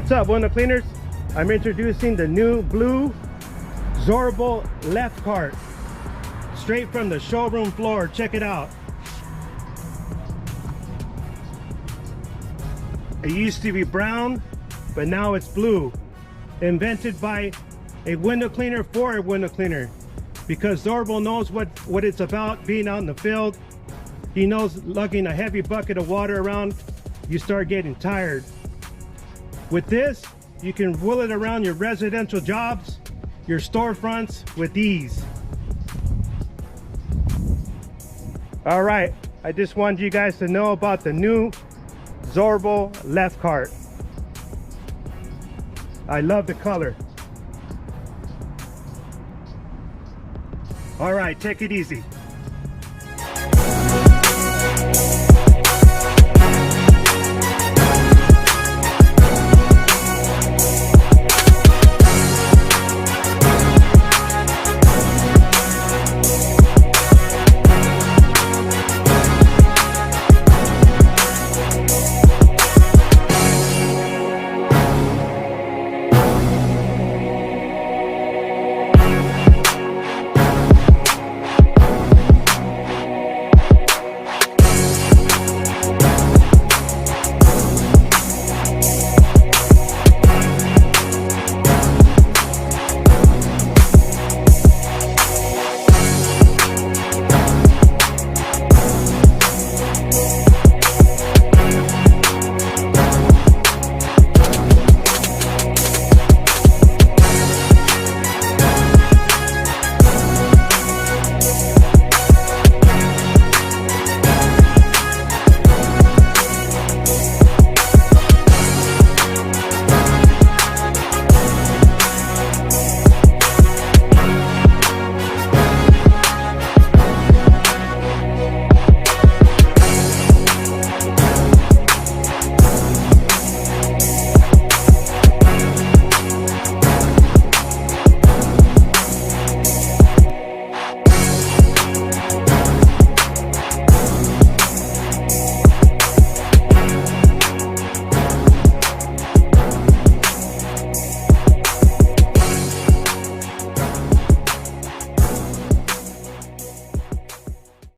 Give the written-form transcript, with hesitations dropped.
What's up, window cleaners? I'm introducing the new blue Sörbo Leif Cart, straight from the showroom floor. Check it out. It used to be brown, but now it's blue. Invented by a window cleaner for a window cleaner, because Sörbo knows what it's about being out in the field. He knows lugging a heavy bucket of water around, you start getting tired. With this, you can wheel it around your residential jobs, your storefronts with ease. All right, I just wanted you guys to know about the new Sörbo Leif Cart. I love the color. All right, take it easy.